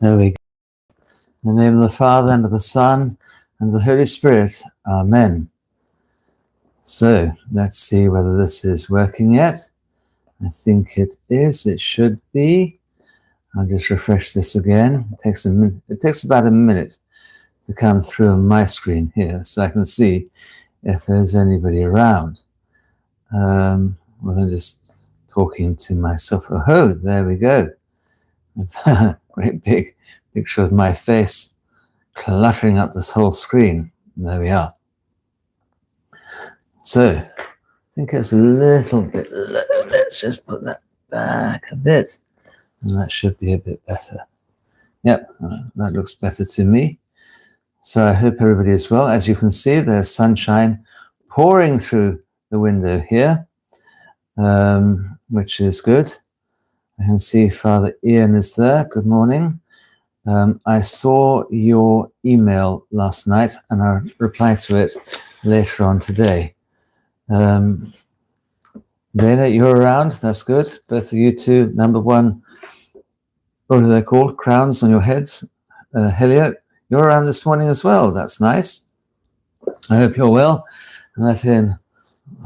There we go. In the name of the Father, and of the Son, and of the Holy Spirit. Amen. So, let's see whether this is working yet. I think it is. It should be. I'll just refresh this again. It takes about a minute to come through on my screen here, so I can see if there's anybody around. Well, I'm just talking to myself. Oh, there we go. Great big picture of my face cluttering up this whole screen. There we are. So, I think it's a little bit low. Let's just put that back a bit. And that should be a bit better. Yep, that looks better to me. So I hope everybody is well. As you can see, there's sunshine pouring through the window here, which is good. I can see Father Ian is there. Good morning. I saw your email last night and I'll reply to it later on today. Dana, you're around. That's good. Both of you two, number one, what are they called? Crowns on your heads. Helia, you're around this morning as well. That's nice. I hope you're well. And that in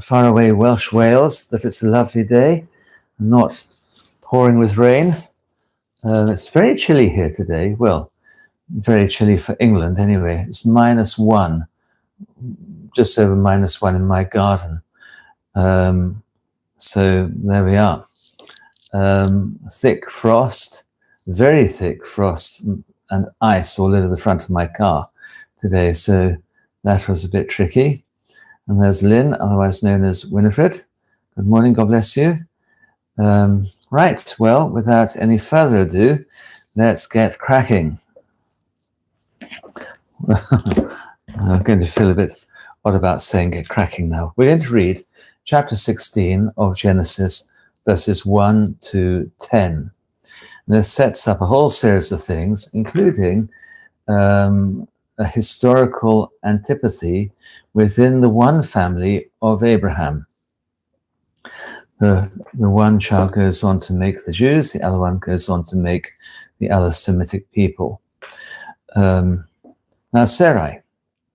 faraway Welsh Wales, that it's a lovely day, not pouring with rain. It's very chilly here today. Well, very chilly for England anyway. It's -1, just over -1 in my garden. So there we are. Thick frost, very thick frost and ice all over the front of my car today. So that was a bit tricky. And there's Lynn, otherwise known as Winifred. Good morning. God bless you. Right. Well, without any further ado, let's get cracking. I'm going to feel a bit odd about saying get cracking now. We're going to read chapter 16 of Genesis, verses 1 to 10. And this sets up a whole series of things, including a historical antipathy within the one family of Abraham. The one child goes on to make the Jews, the other one goes on to make the other Semitic people. Now Sarai,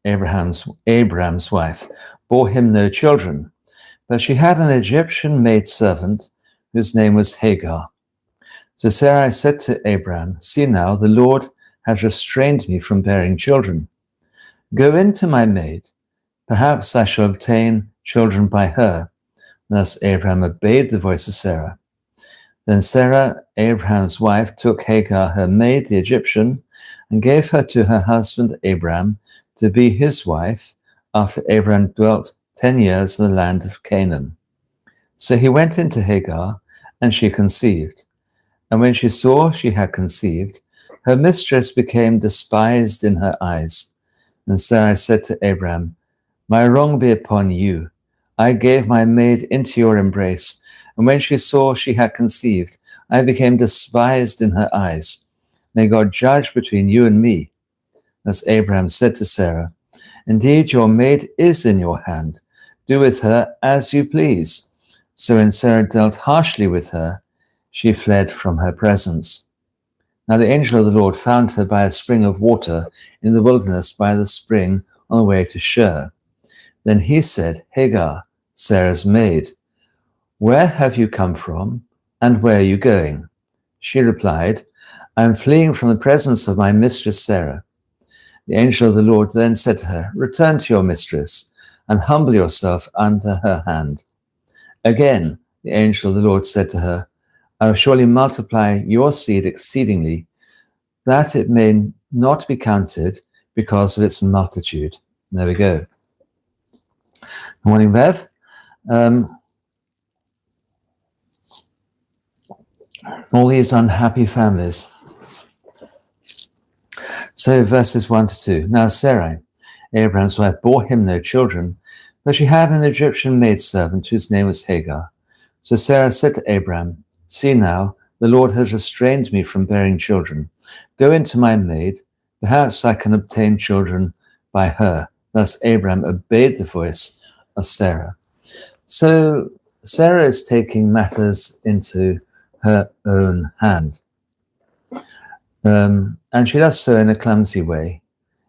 Abraham's wife, bore him no children, but she had an Egyptian maidservant whose name was Hagar. So Sarai said to Abraham, "See now, the Lord has restrained me from bearing children. Go in to my maid, perhaps I shall obtain children by her." Thus Abraham obeyed the voice of Sarah. Then Sarah, Abraham's wife, took Hagar, her maid, the Egyptian, and gave her to her husband Abraham to be his wife, after Abraham dwelt 10 years in the land of Canaan. So he went into Hagar, and she conceived. And when she saw she had conceived, her mistress became despised in her eyes. And Sarai said to Abraham, "My wrong be upon you. I gave my maid into your embrace, and when she saw she had conceived, I became despised in her eyes. May God judge between you and me." Thus Abraham said to Sarah, "Indeed, your maid is in your hand. Do with her as you please." So when Sarah dealt harshly with her, she fled from her presence. Now the angel of the Lord found her by a spring of water in the wilderness by the spring on the way to Shur. Then he said, "Hagar, Sarah's maid, where have you come from, and where are you going?" She replied, "I am fleeing from the presence of my mistress Sarah." The angel of the Lord then said to her, "Return to your mistress, and humble yourself under her hand." Again, the angel of the Lord said to her, "I will surely multiply your seed exceedingly, that it may not be counted because of its multitude." There we go. Good morning, Bev. All these unhappy families. So verses 1 to 2. Now Sarai, Abraham's wife, bore him no children, but she had an Egyptian maidservant whose name was Hagar. So Sarah said to Abraham, "See now, the Lord has restrained me from bearing children. Go into my maid, perhaps I can obtain children by her." Thus Abraham obeyed the voice of Sarah. So Sarah is taking matters into her own hand. And she does so in a clumsy way.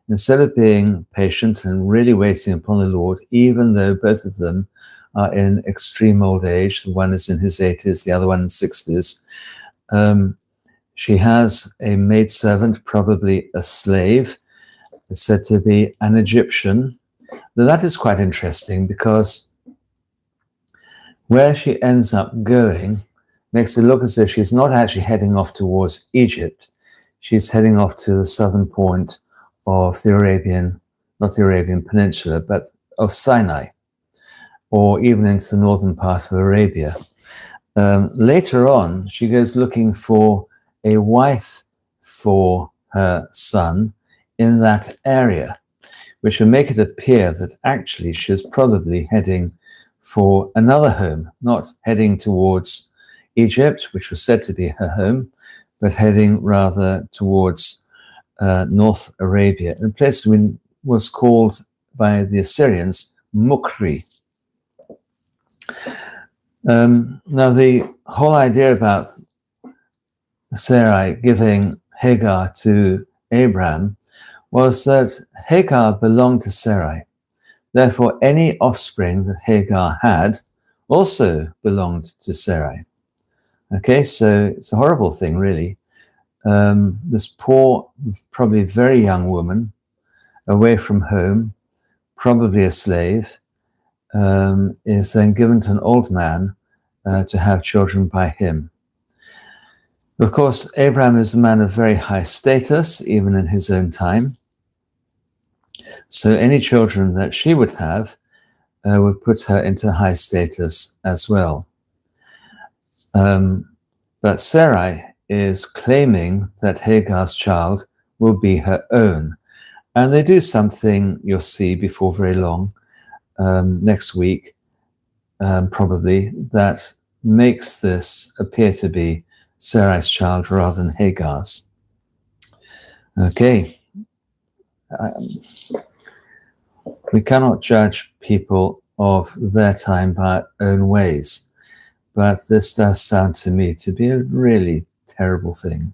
Instead of being patient and really waiting upon the Lord, even though both of them are in extreme old age, the one is in his 80s, the other one in 60s, she has a maidservant, probably a slave, said to be an Egyptian. Now that is quite interesting because where she ends up going makes it look as if she's not actually heading off towards Egypt. She's heading off to the southern point of the Arabian, not the Arabian Peninsula, but of Sinai, or even into the northern part of Arabia. Later on, she goes looking for a wife for her son in that area, which will make it appear that actually she's probably heading for another home, not heading towards Egypt, which was said to be her home, but heading rather towards North Arabia. The place was called by the Assyrians Mukri. Now, the whole idea about Sarai giving Hagar to Abraham was that Hagar belonged to Sarai. Therefore, any offspring that Hagar had also belonged to Sarai. Okay, so it's a horrible thing, really. This poor, probably very young woman, away from home, probably a slave, is then given to an old man to have children by him. Of course, Abraham is a man of very high status, even in his own time. So any children that she would have would put her into high status as well. But Sarai is claiming that Hagar's child will be her own. And they do something you'll see before very long, next week, probably, that makes this appear to be Sarai's child rather than Hagar's. Okay. We cannot judge people of their time by our own ways, but this does sound to me to be a really terrible thing.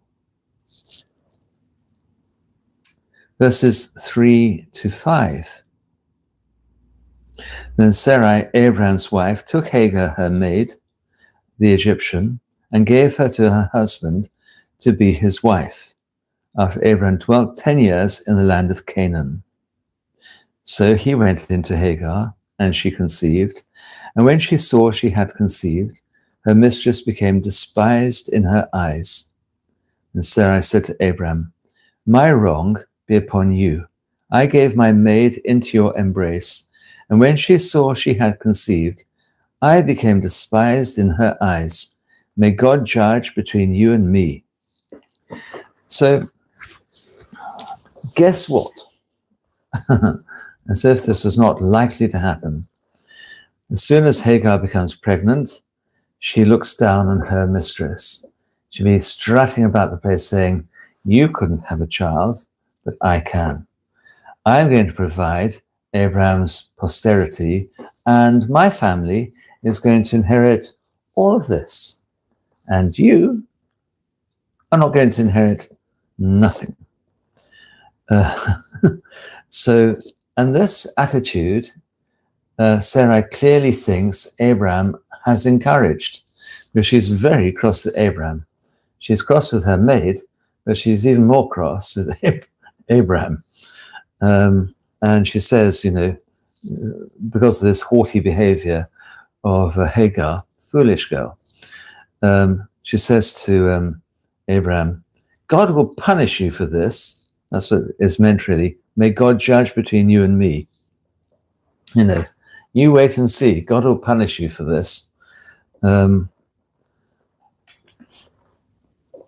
Verses 3 to 5. Then Sarai, Abraham's wife, took Hagar, her maid, the Egyptian, and gave her to her husband to be his wife, after Abraham dwelt 10 years in the land of Canaan. So he went into Hagar, and she conceived, and when she saw she had conceived, her mistress became despised in her eyes. And Sarai said to Abraham, "My wrong be upon you. I gave my maid into your embrace, and when she saw she had conceived, I became despised in her eyes. May God judge between you and me." So, guess what? As if this is not likely to happen. As soon as Hagar becomes pregnant, she looks down on her mistress. She'll be strutting about the place saying, "You couldn't have a child, but I can. I'm going to provide Abraham's posterity, and my family is going to inherit all of this. And you are not going to inherit nothing." And this attitude, Sarai clearly thinks Abraham has encouraged, because she's very cross with Abraham. She's cross with her maid, but she's even more cross with Abraham. And she says, because of this haughty behavior of Hagar, foolish girl, she says to Abraham, "God will punish you for this." That's what is meant, really. May God judge between you and me. You wait and see. God will punish you for this.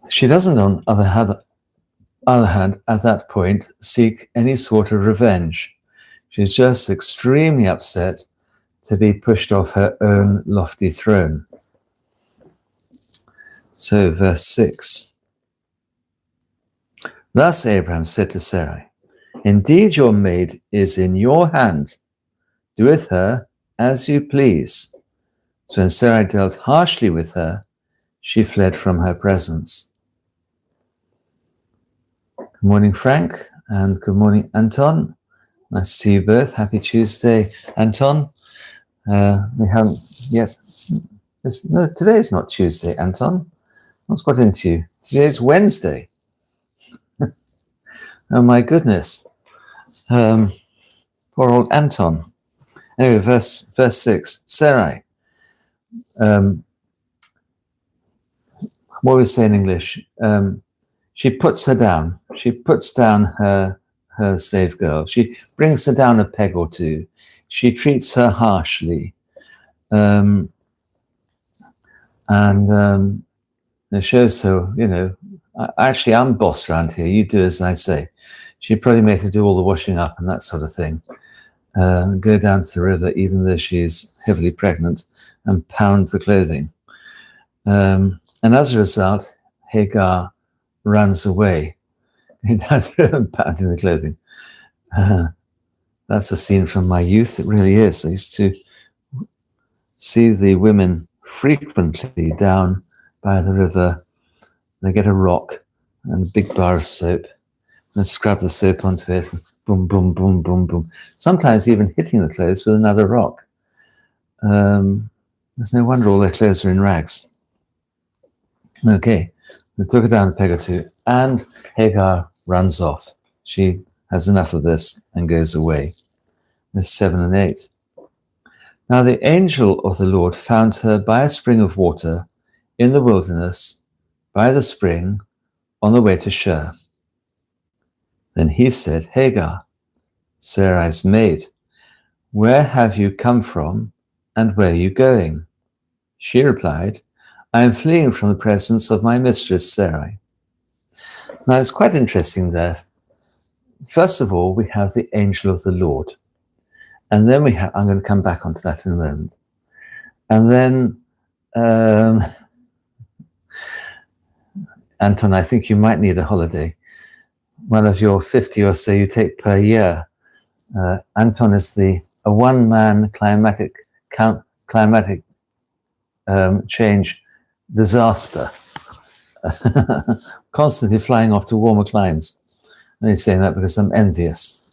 She doesn't, on the other hand, at that point, seek any sort of revenge. She's just extremely upset to be pushed off her own lofty throne. So, verse 6. Thus Abraham said to Sarai, "Indeed, your maid is in your hand. Do with her as you please." So when Sarai dealt harshly with her, she fled from her presence. morning, Frank, and good morning, Anton. Nice to see you both. Happy Tuesday, Anton. We haven't yet. No, today is not Tuesday, Anton. What's got into you? Today's Wednesday. Oh my goodness. Poor old Anton. Anyway, verse 6. Sarai. What we say in English? She puts her down. She puts down her slave girl. She brings her down a peg or two. She treats her harshly. And it shows her, actually, I'm boss around here. You do as I say. She probably made her do all the washing up and that sort of thing. Go down to the river, even though she's heavily pregnant, and pound the clothing. And as a result, Hagar runs away. Pounding the clothing. That's a scene from my youth. It really is. I used to see the women frequently down by the river. They get a rock and a big bar of soap and scrub the soap onto it. And boom, boom, boom, boom, boom. Sometimes even hitting the clothes with another rock. There's no wonder all their clothes are in rags. Okay, they took her down a peg or two, and Hagar runs off. She has enough of this and goes away. Verse 7 and 8. Now the angel of the Lord found her by a spring of water in the wilderness, by the spring, on the way to Shur. Then he said, Hagar, Sarai's maid, where have you come from and where are you going? She replied, I am fleeing from the presence of my mistress Sarai. Now it's quite interesting there. First of all, we have the angel of the Lord. And then I'm going to come back onto that in a moment. And then, Anton, I think you might need a holiday. One of your 50 or so you take per year. Anton is a one-man climatic change disaster. Constantly flying off to warmer climes. I'm only saying that because I'm envious.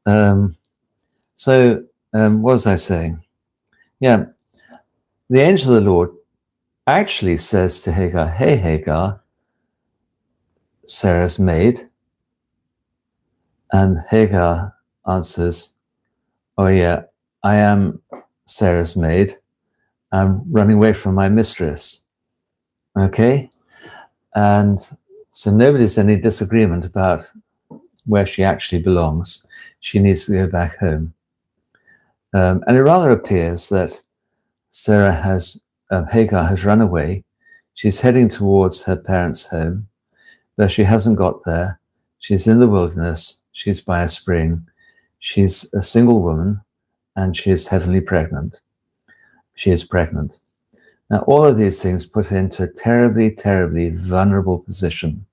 What was I saying? Yeah, the angel of the Lord actually says to Hagar, hey, Hagar, Sarah's maid. And Hagar answers, oh yeah, I am Sarah's maid. I'm running away from my mistress. Okay? And so nobody's any disagreement about where she actually belongs. She needs to go back home. And it rather appears that Hagar has run away. She's heading towards her parents' home, but she hasn't got there. She's in the wilderness. She's by a spring. She's a single woman, and she is heavily pregnant. She is pregnant. Now, all of these things put her into a terribly, terribly vulnerable position.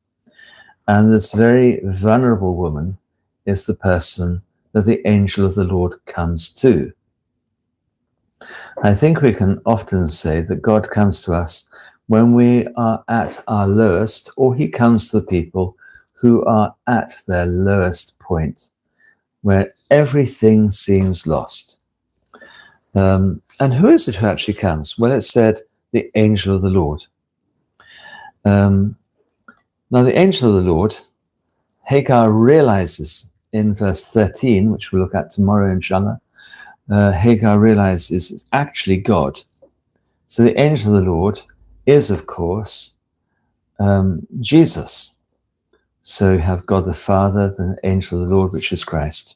And this very vulnerable woman is the person that the angel of the Lord comes to. I think we can often say that God comes to us when we are at our lowest, or he comes to the people who are at their lowest point, where everything seems lost. And who is it who actually comes? Well, it said the angel of the Lord. Now, the angel of the Lord, Hagar realizes in verse 13, which we'll look at tomorrow, inshallah, Hagar realizes it's actually God. So the angel of the Lord is, of course, Jesus. So you have God the Father, the angel of the Lord, which is Christ.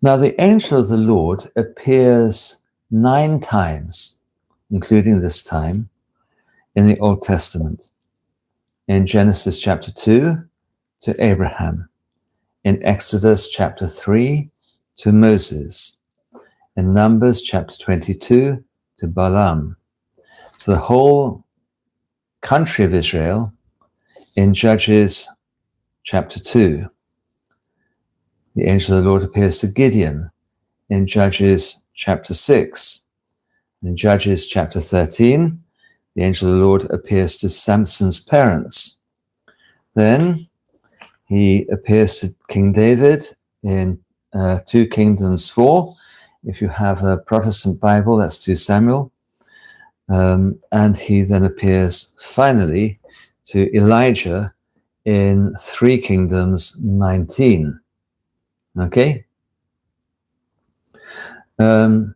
Now, the angel of the Lord appears 9 times, including this time, in the Old Testament. In Genesis chapter 2 to Abraham, in Exodus chapter 3 to Moses, in Numbers chapter 22 to Balaam, to the whole country of Israel in Judges chapter 2. The angel of the Lord appears to Gideon in Judges chapter 6. In Judges chapter 13, the angel of the Lord appears to Samson's parents. Then He appears to King David in 2 Kings 4. If you have a Protestant Bible, that's 2 Samuel. And he then appears finally to Elijah in 3 Kings 19. Okay? So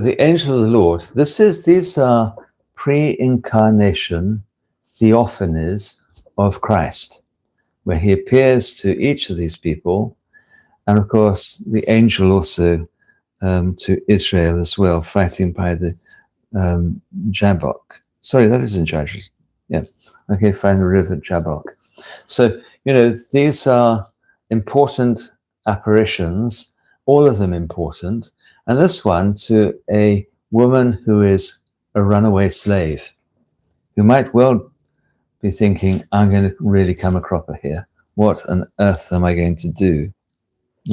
the angel of the Lord, these are pre-incarnation theophanies of Christ, where he appears to each of these people, and of course the angel also to Israel as well, fighting by the Jabbok. Sorry, that isn't Judges. Yeah, okay, find the river Jabbok. So, these are important apparitions, all of them important, and this one to a woman who is a runaway slave, who might well be thinking, I'm going to really come a cropper here. What on earth am I going to do?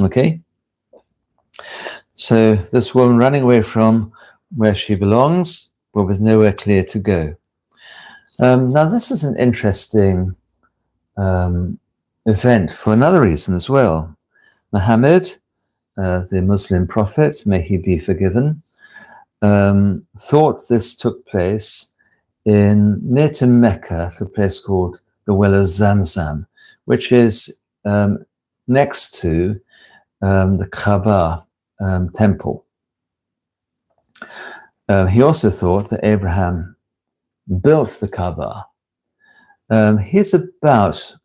Okay? So this woman running away from where she belongs, but with nowhere clear to go. Now, this is an interesting event for another reason as well. Muhammad, the Muslim prophet, may he be forgiven, thought this took place near to Mecca, at a place called the Well of Zamzam, which is next to the Kaaba temple. He also thought that Abraham built the Kaaba. He's about,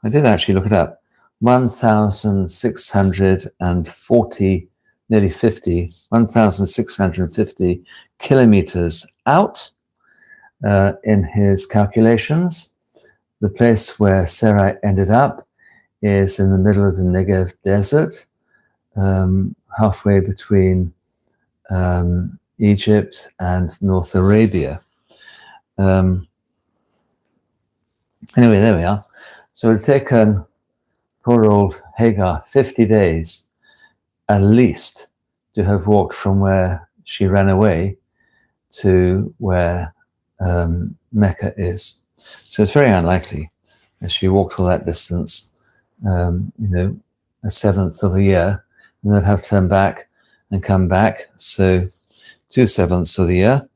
I did actually look it up, 1,640, nearly 50, 1,650 kilometers out in his calculations. The place where Sarai ended up is in the middle of the Negev desert, halfway between Egypt and North Arabia. Anyway, there we are. So it had taken poor old Hagar 50 days at least to have walked from where she ran away to where Mecca is. So it's very unlikely that she walked all that distance, a seventh of a year, and then have to turn back and come back. So 2/7 of the year.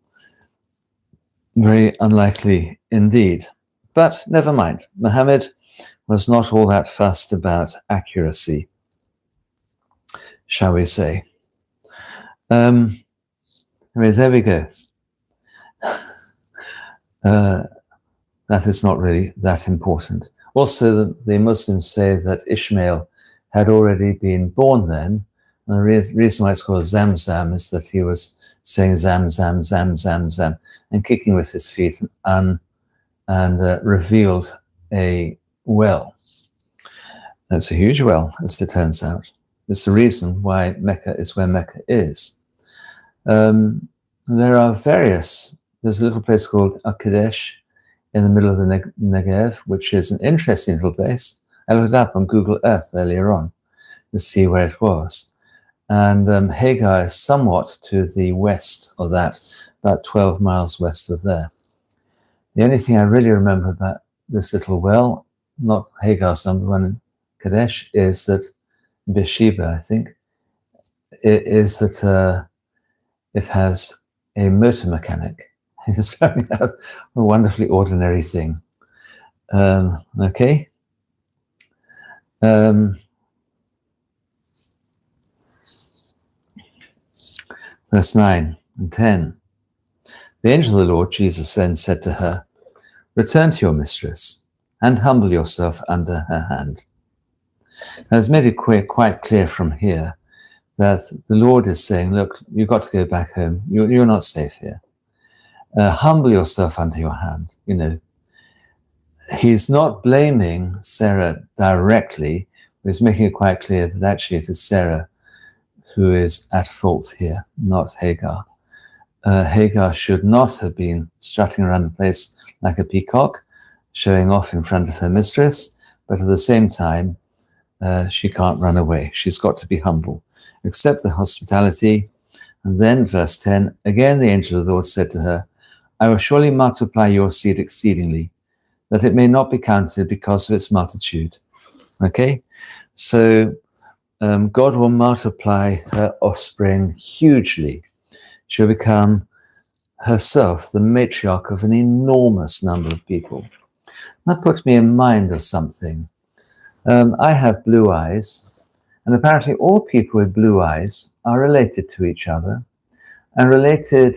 Very unlikely indeed. But never mind. Muhammad was not all that fussed about accuracy, shall we say. Anyway, there we go. That is not really that important. Also, the Muslims say that Ishmael had already been born then. And the reason why it's called Zamzam is that he was saying Zam, Zam, Zam, Zam, Zam, and kicking with his feet and revealed a well. That's a huge well, as it turns out. It's the reason why Mecca is where Mecca is. There are there's a little place called Al-Kadesh in the middle of the Negev, which is an interesting little place. I looked it up on Google Earth earlier on to see where it was. And Hagar is somewhat to the west of that, about 12 miles west of there. The only thing I really remember about this little well, not Hagar's number one in Kadesh, is that Beersheba, I think, is that it has a motor mechanic. It's a wonderfully ordinary thing. Okay. Verse 9 and 10. The angel of the Lord, Jesus, then said to her, "Return to your mistress and humble yourself under her hand." Now, it's made it quite clear from here that the Lord is saying, look, you've got to go back home. You're not safe here. Humble yourself under your hand. He's not blaming Sarah directly, but he's making it quite clear that actually it is Sarah who is at fault here, not Hagar. Hagar should not have been strutting around the place like a peacock, showing off in front of her mistress, but at the same time, she can't run away. She's got to be humble, accept the hospitality. And then verse 10, again the angel of the Lord said to her, "I will surely multiply your seed exceedingly, that it may not be counted because of its multitude. Okay? So God will multiply her offspring hugely. She'll become herself the matriarch of an enormous number of people. That puts me in mind of something. I have blue eyes, and apparently all people with blue eyes are related to each other, and related,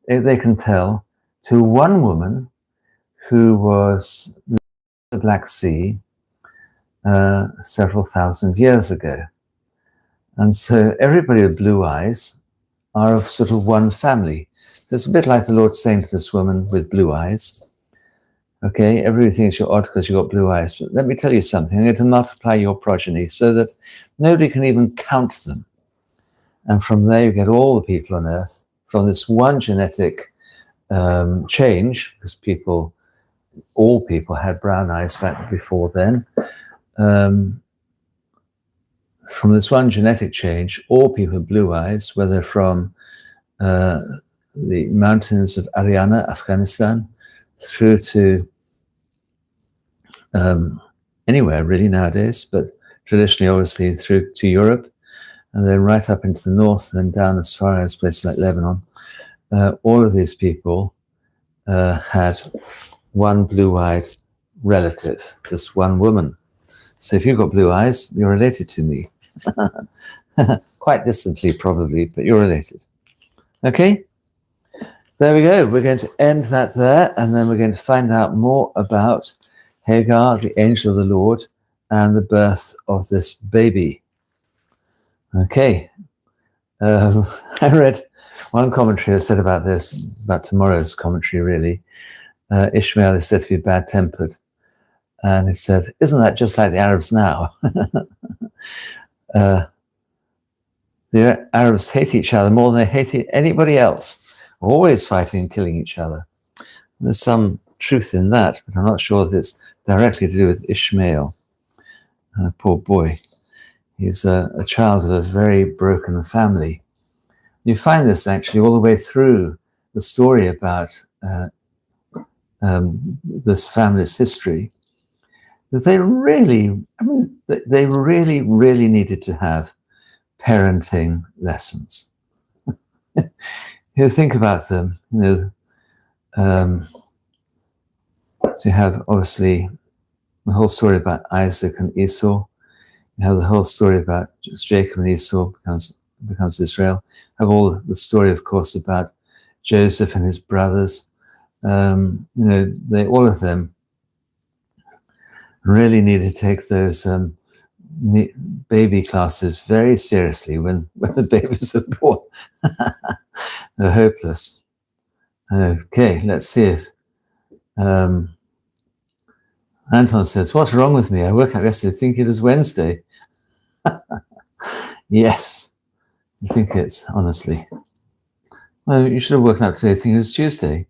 they can tell, to one woman who was in the Black Sea several thousand years ago. And so everybody with blue eyes are of sort of one family. So it's a bit like the Lord saying to this woman with blue eyes, okay, everybody thinks you're odd because you've got blue eyes, but let me tell you something. I'm going to multiply your progeny so that nobody can even count them. And from there you get all the people on earth from this one genetic change, because all people had brown eyes back before then. From this one genetic change, all people with blue eyes, whether from the mountains of Haryana, Afghanistan, through to anywhere really nowadays, but traditionally obviously through to Europe, and then right up into the north and down as far as places like Lebanon, all of these people had one blue-eyed relative, this one woman. So if you've got blue eyes, you're related to me. Quite distantly probably, but you're related. Okay? There we go. We're going to end that there, and then we're going to find out more about Hagar, the angel of the Lord, and the birth of this baby. Okay. I read one commentary that said about this, about tomorrow's commentary really. Ishmael is said to be bad-tempered. And it said, isn't that just like the Arabs now? The Arabs hate each other more than they hate anybody else, always fighting and killing each other. And there's some truth in that, but I'm not sure that it's directly to do with Ishmael. Poor boy. He's a child of a very broken family. You find this actually all the way through the story about this family's history. That they really, they really needed to have parenting lessons. You think about them, so you have obviously the whole story about Isaac and Esau. You have the whole story about Jacob and Esau becomes Israel. You have all the story, of course, about Joseph and his brothers. They all of them really need to take those baby classes very seriously when the babies are born. They're hopeless. Okay, let's see if Anton says, what's wrong with me? I woke up yesterday thinking it is Wednesday. Yes, I think it's, honestly. Well, you should have woken up today thinking it was Thursday.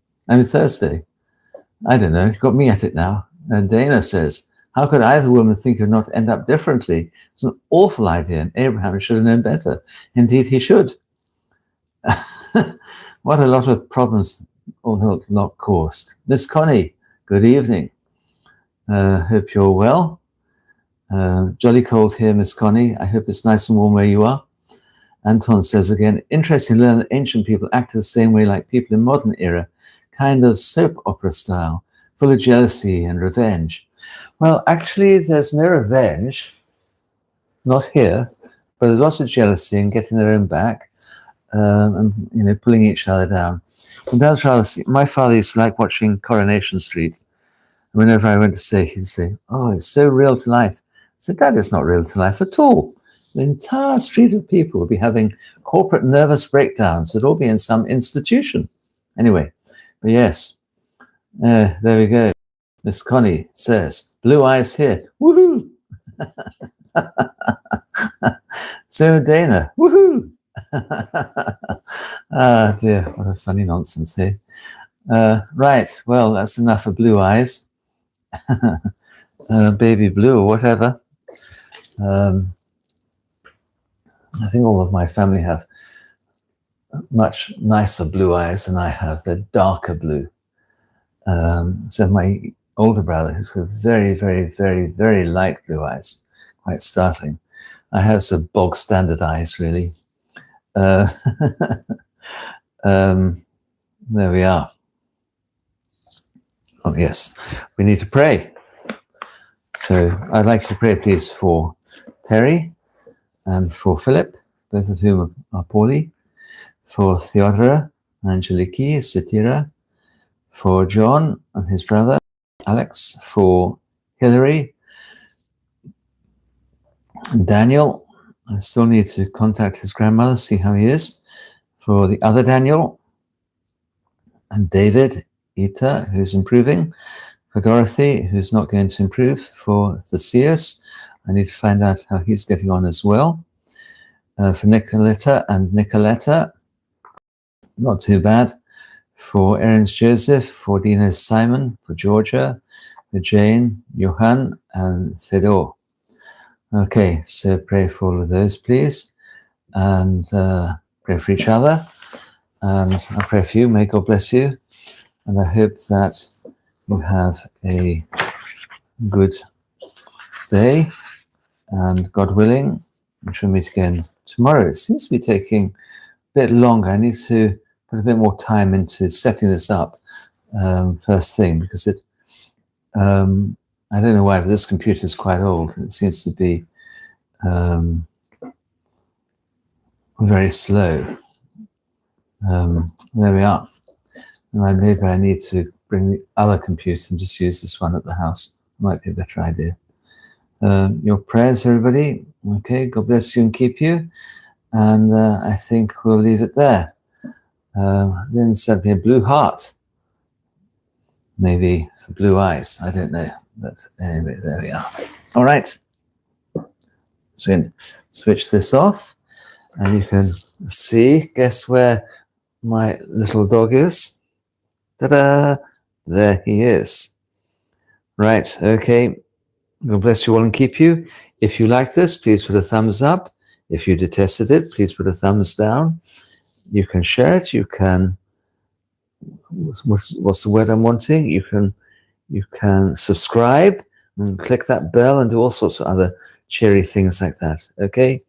I don't know, you got me at it now. And Dana says, how could either woman think or not end up differently? It's an awful idea, and Abraham should have known better. Indeed, he should. What a lot of problems, although not caused. Miss Connie, good evening. Hope you're well. Jolly cold here, Miss Connie. I hope it's nice and warm where you are. Anton says again, interesting to learn that ancient people acted the same way like people in modern era, kind of soap opera style, full of jealousy and revenge. Well, actually, there's no revenge, not here, but there's lots of jealousy and getting their own back, and pulling each other down. And that's rather. My father used to like watching Coronation Street. Whenever I went to stay, he'd say, "Oh, it's so real to life." I said, "That is not real to life at all. The entire street of people would be having corporate nervous breakdowns. It'd all be in some institution." Anyway, but yes, there we go. Miss Connie says, blue eyes here. Woohoo! So Dana, woohoo! Ah, dear, what a funny nonsense here. Right, well, that's enough of blue eyes. Baby blue or whatever. I think all of my family have much nicer blue eyes than I have. They're darker blue. So my older brother who's got very, very, very, very light blue eyes. Quite startling. I have some bog standard eyes, really. There we are. Oh, yes. We need to pray. So I'd like you to pray, please, for Terry and for Philip, both of whom are poorly, for Theodora, Angeliki, Satira, for John and his brother, Alex, for Hilary, Daniel. I still need to contact his grandmother, see how he is, for the other Daniel, and David, Ita, who's improving, for Dorothy, who's not going to improve, for Theseus. I need to find out how he's getting on as well. For Nicoletta and Nicoletta, not too bad. For Aaron's Joseph, for Dina's Simon, for Georgia, for Jane, Johan, and Fedor. Okay, so pray for all of those, please, and pray for each other. And I pray for you. May God bless you. And I hope that you have a good day. And God willing, we shall meet again tomorrow. It seems to be taking a bit longer. I need to put a bit more time into setting this up first thing, because it, I don't know why, but this computer is quite old. It seems to be very slow. There we are. And maybe I need to bring the other computer and just use this one at the house. Might be a better idea. Your prayers, everybody. Okay, God bless you and keep you. And I think we'll leave it there. Then sent me a blue heart. Maybe for blue eyes. I don't know. But anyway, there we are. All right. So you can switch this off. And you can see, guess where my little dog is? Ta-da! There he is. Right, okay. God bless you all and keep you. If you like this, please put a thumbs up. If you detested it, please put a thumbs down. You can share it. You can, what's the word I'm wanting? You can subscribe and click that bell and do all sorts of other cheery things like that. Okay?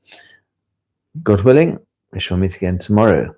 God willing, we shall meet again tomorrow.